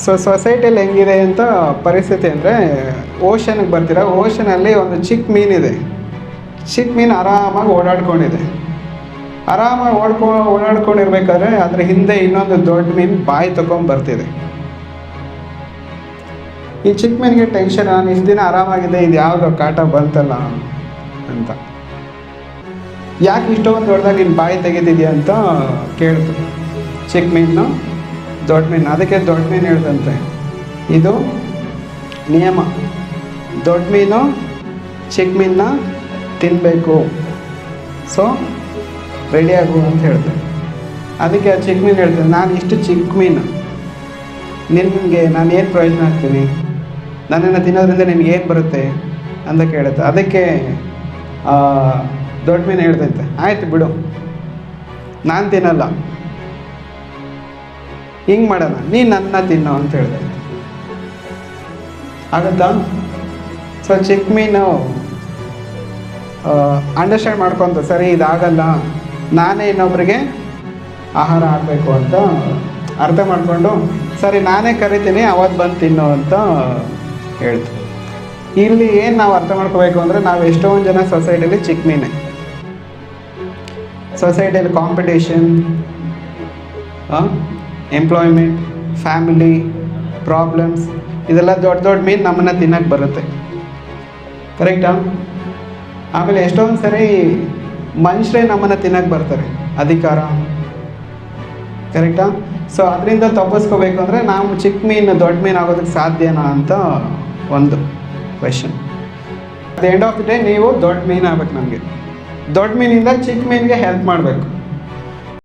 So ಸೊಸೈಟಿಯಲ್ಲಿ ಹೆಂಗಿದೆ ಅಂತ ಪರಿಸ್ಥಿತಿ ಅಂದರೆ, ಓಷನ್ಗೆ ಬರ್ತೀರ, ಓಷನಲ್ಲಿ ಒಂದು ಚಿಕ್ಕ ಮೀನಿದೆ. ಚಿಕ್ಕ ಮೀನು ಆರಾಮಾಗಿ ಓಡಾಡ್ಕೊಂಡಿದೆ. ಆರಾಮಾಗಿ ಓಡಾಡ್ಕೊಂಡಿರ್ಬೇಕಾದ್ರೆ ಅದ್ರ ಹಿಂದೆ ಇನ್ನೊಂದು ದೊಡ್ಡ ಮೀನು ಬಾಯಿ ಬರ್ತಿದೆ. ಈ ಚಿಕ್ಕ ಮೀನಿಗೆ ಟೆನ್ಷನ್, ನಾನು ಇಷ್ಟು ದಿನ ಆರಾಮಾಗಿದೆ, ಇದು ಯಾವುದೋ ಕಾಟ ಬಂತಲ್ಲ ಅಂತ. ಯಾಕೆ ಇಷ್ಟೊಂದು ದೊಡ್ಡದಾಗಿ ನೀನು ಬಾಯಿ ತೆಗೆದಿದೆಯಾ ಅಂತ ಕೇಳ್ತು ಚಿಕ್ಕ ಮೀನು ದೊಡ್ಡ ಮೀನು. ಅದಕ್ಕೆ ದೊಡ್ಡ ಮೀನು ಹೇಳ್ದಂತೆ, ಇದು ನಿಯಮ, ದೊಡ್ಡ ಮೀನು ಚಿಕ್ಕ ಮೀನನ್ನ ತಿನ್ನಬೇಕು, ಸೊ ರೆಡಿಯಾಗು ಅಂತ ಹೇಳ್ದೆ. ಅದಕ್ಕೆ ಆ ಚಿಕ್ಕ ಮೀನು ಹೇಳ್ತೇನೆ, ನಾನು ಇಷ್ಟು ಚಿಕ್ಕ ಮೀನು, ನಿನಗೆ ನಾನು ಏನು ಪ್ರಯೋಜನ ಆಗ್ತೀನಿ, ನನ್ನನ್ನು ತಿನ್ನೋದ್ರಿಂದ ನಿನಗೇನು ಬರುತ್ತೆ ಅಂತ ಕೇಳುತ್ತೆ. ಅದಕ್ಕೆ ದೊಡ್ಡ ಮೀನು ಹೇಳ್ತೈತೆ, ಆಯ್ತು ಬಿಡು, ನಾನು ತಿನ್ನಲ್ಲ, ಹಿಂಗೆ ಮಾಡೋಣ, ನೀನು ನನ್ನ ತಿನ್ನೋ ಅಂತ ಹೇಳ್ದೆ. ಆಗುತ್ತಾ? ಸೊ ಚಿಕ್ಕ ಮೀನು ಅಂಡರ್ಸ್ಟ್ಯಾಂಡ್ ಮಾಡ್ಕೊತ, ಸರಿ ಇದಾಗಲ್ಲ, ನಾನೇ ಇನ್ನೊಬ್ರಿಗೆ ಆಹಾರ ಆಗಬೇಕು ಅಂತ ಅರ್ಥ ಮಾಡಿಕೊಂಡು, ಸರಿ ನಾನೇ ಕರಿತೀನಿ, ಅವತ್ತು ಬಂದು ತಿನ್ನು ಅಂತ ಹೇಳ್ತು. ಇಲ್ಲಿ ಏನು ನಾವು ಅರ್ಥ ಮಾಡ್ಕೋಬೇಕು ಅಂದರೆ, ನಾವು ಎಷ್ಟೊಂದು ಜನ ಸೊಸೈಟಿಯಲ್ಲಿ ಚಿಕ್ಕ ಮೀನೆ. ಸೊಸೈಟಿಯಲ್ಲಿ ಕಾಂಪಿಟೇಷನ್, ಎಂಪ್ಲಾಯ್ಮೆಂಟ್, ಫ್ಯಾಮಿಲಿ ಪ್ರಾಬ್ಲಮ್ಸ್, ಇದೆಲ್ಲ ದೊಡ್ಡ ದೊಡ್ಡ ಮೀನು ನಮ್ಮನ್ನು ತಿನ್ನಕ್ಕೆ ಬರುತ್ತೆ. ಕರೆಕ್ಟಾ? ಆಮೇಲೆ ಎಷ್ಟೊಂದು ಸರಿ ಮನುಷ್ಯರೇ ನಮ್ಮನ್ನು ತಿನ್ನಕ್ಕೆ ಬರ್ತಾರೆ, ಅಧಿಕಾರ. ಕರೆಕ್ಟಾ? ಸೊ ಅದರಿಂದ ತಪ್ಪಿಸ್ಕೋಬೇಕು ಅಂದರೆ ನಾವು ಚಿಕ್ಕ ಮೀನು ದೊಡ್ಡ ಮೀನು ಆಗೋದಕ್ಕೆ ಸಾಧ್ಯನಾ ಅಂತ ಒಂದು question. At the end of the day ನೀವು ದೊಡ್ಡ ಮೀನು ಆಗ್ಬೇಕು. ನಮಗೆ ದೊಡ್ಡ ಮೀನಿಂದ ಚಿಕ್ಕ ಮೀನಿಗೆ ಹೆಲ್ಪ್ ಮಾಡಬೇಕು.